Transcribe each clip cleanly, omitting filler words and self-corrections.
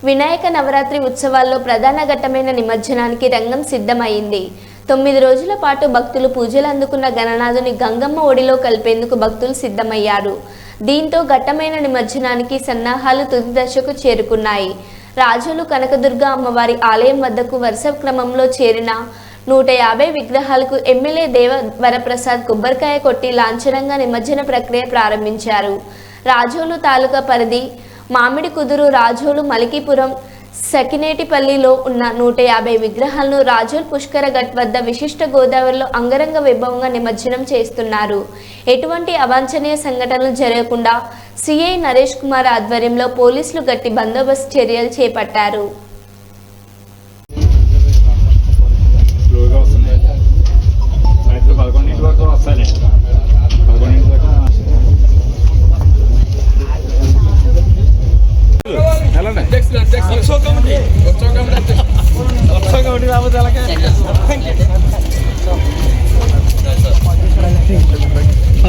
వినాయక నవరాత్రి ఉత్సవాల్లో ప్రధాన ఘట్టమైన నిమజ్జనానికి రంగం సిద్ధమైంది. 9 రోజుల పాటు భక్తులు పూజలు అందుకున్న గణనాథుని గంగమ్మ ఒడిలో కలిపేందుకు భక్తులు సిద్ధమయ్యారు. దీంతో ఘట్టమైన నిమజ్జనానికి సన్నాహాలు తుది దశకు చేరుకున్నాయి. రాజోలు కనకదుర్గ అమ్మవారి ఆలయం వద్దకు వరుస క్రమంలో చేరిన 150 విగ్రహాలకు ఎమ్మెల్యే దేవ వరప్రసాద్ కొబ్బరికాయ కొట్టి లాంఛనంగా నిమజ్జన ప్రక్రియ ప్రారంభించారు. రాజోలు తాలూకా పరిధి మామిడి కుదురు, రాజోలు, మలికీపురం, సకినేటిపల్లిలో ఉన్న 150 విగ్రహాలను రాజోల్ పుష్కర ఘట్ వద్ద విశిష్ట గోదావరిలో అంగరంగ వైభవంగా నిమజ్జనం చేస్తున్నారు. ఎటువంటి అవాంఛనీయ సంఘటనలు జరగకుండా సిఐ నరేష్ కుమార్ ఆధ్వర్యంలో పోలీసులు గట్టి బందోబస్తు చర్యలు చేపట్టారు.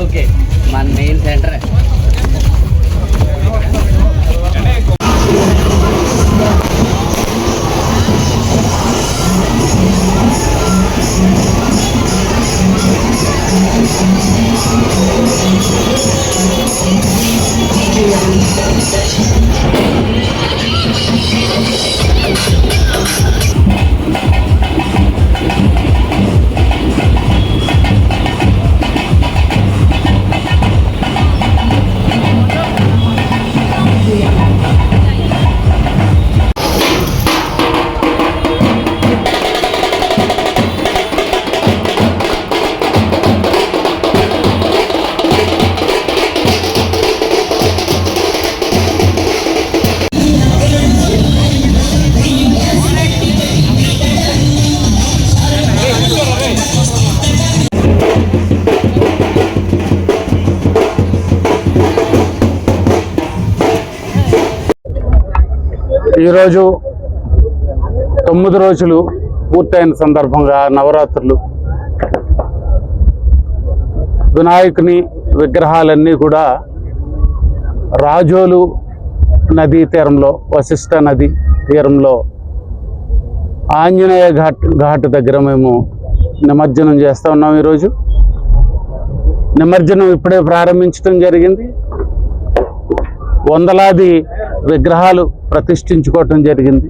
ఓకే మన మెయిన్ సెంటర్ ఈరోజు 9 రోజులు పూర్తయిన సందర్భంగా నవరాత్రులు వినాయకుని విగ్రహాలన్నీ కూడా రాజోలు నదీ తీరంలో, వశిష్ఠ నది తీరంలో ఆంజనేయ ఘాట్ దగ్గర మేము నిమజ్జనం చేస్తూ ఉన్నాం. ఈరోజు నిమజ్జనం ఇప్పుడే ప్రారంభించడం జరిగింది. వందలాది విగ్రహాలు ప్రతిష్ఠించుకోవటం జరిగింది.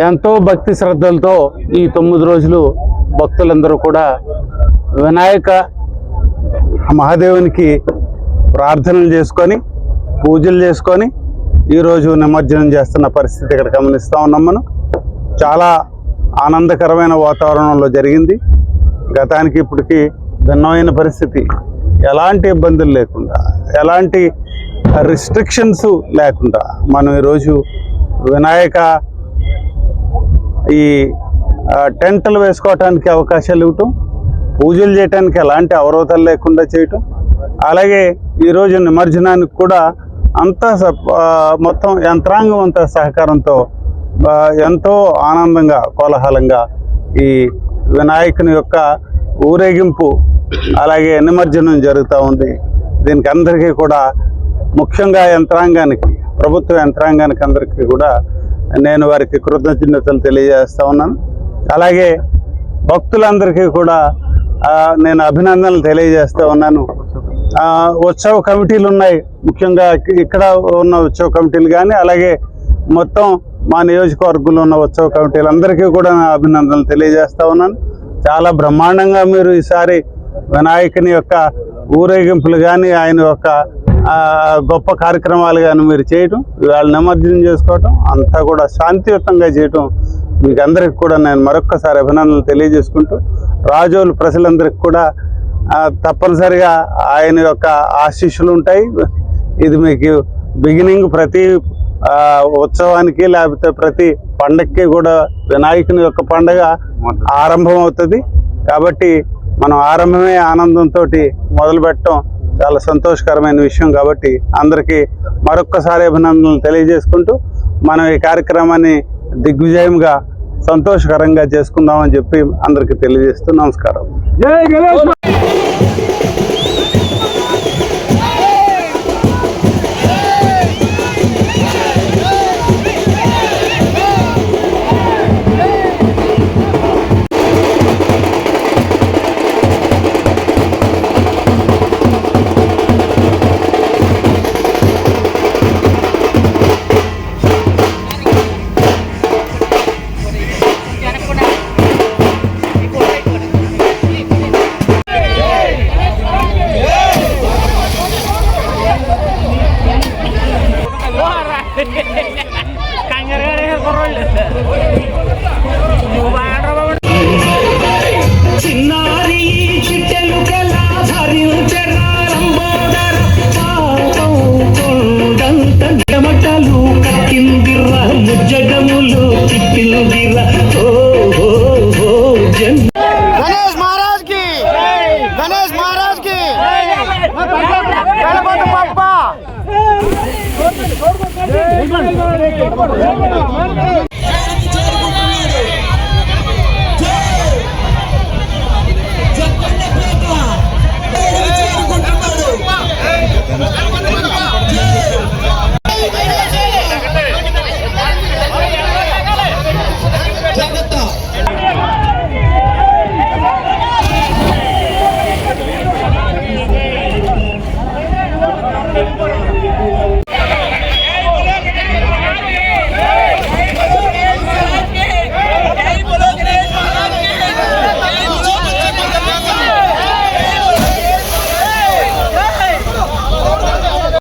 ఎంతో భక్తి శ్రద్ధలతో ఈ 9 రోజులు భక్తులందరూ కూడా వినాయక మహాదేవునికి ప్రార్థనలు చేసుకొని, పూజలు చేసుకొని ఈరోజు నిమజ్జనం చేస్తున్న పరిస్థితి ఇక్కడ గమనిస్తూ ఉన్నాం. మనం చాలా ఆనందకరమైన వాతావరణంలో జరిగింది. గతానికి ఇప్పటికీ భిన్నమైన పరిస్థితి, ఎలాంటి ఇబ్బందులు లేకుండా, ఎలాంటి రిస్ట్రిక్షన్స్ లేకుండా మనం ఈరోజు వినాయక ఈ టెంట్లు వేసుకోవటానికి అవకాశాలు ఇవ్వటం, పూజలు చేయడానికి ఎలాంటి అవరోధాలు లేకుండా చేయటం, అలాగే ఈరోజు నిమజ్జనానికి కూడా అంతా మొత్తం యంత్రాంగం అంతా సహకారంతో ఎంతో ఆనందంగా, కోలాహలంగా ఈ వినాయకుని యొక్క ఊరేగింపు అలాగే నిమజ్జనం జరుగుతూ ఉంది. దీనికి అందరికీ కూడా ముఖ్యంగా యంత్రాంగానికి, ప్రభుత్వ యంత్రాంగానికి అందరికీ కూడా నేను వారికి కృతజ్ఞతలు తెలియజేస్తూ ఉన్నాను. అలాగే భక్తులందరికీ కూడా నేను అభినందనలు తెలియజేస్తూ ఉన్నాను. ఉత్సవ కమిటీలు ఉన్నాయి, ముఖ్యంగా ఇక్కడ ఉన్న ఉత్సవ కమిటీలు కానీ అలాగే మొత్తం మా నియోజకవర్గంలో ఉన్న ఉత్సవ కమిటీలందరికీ కూడా నా అభినందనలు తెలియజేస్తూ ఉన్నాను. చాలా బ్రహ్మాండంగా మీరు ఈసారి వినాయకుని యొక్క ఊరేగింపులు కానీ, ఆయన యొక్క గొప్ప కార్యక్రమాలు కానీ మీరు చేయటం, వాళ్ళు నిమజ్జనం చేసుకోవటం అంతా కూడా శాంతియుతంగా చేయటం మీకు అందరికి కూడా నేను మరొక్కసారి అభినందనలు తెలియజేసుకుంటూ, రాజోలు ప్రజలందరికీ కూడా తప్పనిసరిగా ఆయన యొక్క ఆశీస్సులు ఉంటాయి. ఇది మీకు బిగినింగ్, ప్రతి ఉత్సవానికి లేకపోతే ప్రతి పండగకి కూడా వినాయకుని యొక్క పండగ ఆరంభం అవుతుంది. కాబట్టి మనం ఆరంభమే ఆనందంతో మొదలు పెట్టడం చాలా సంతోషకరమైన విషయం. కాబట్టి అందరికీ మరొక్కసారి అభినందనలు తెలియజేసుకుంటూ మనం ఈ కార్యక్రమాన్ని దిగ్విజయంగా సంతోషకరంగా చేసుకుందామని చెప్పి అందరికీ తెలియజేస్తూ నమస్కారం. జై గణేష్. చిన్నారి చిట్టెలు కలా భరించరాలంబోదర పాపం కొండంత నిడమటలు కక్కిందిరా ముజ్జగములు తిప్పిందిరా ఓ ఓ ఓ జన్ गणेश महाराज की गणेश महाराज की गणपति बप्पा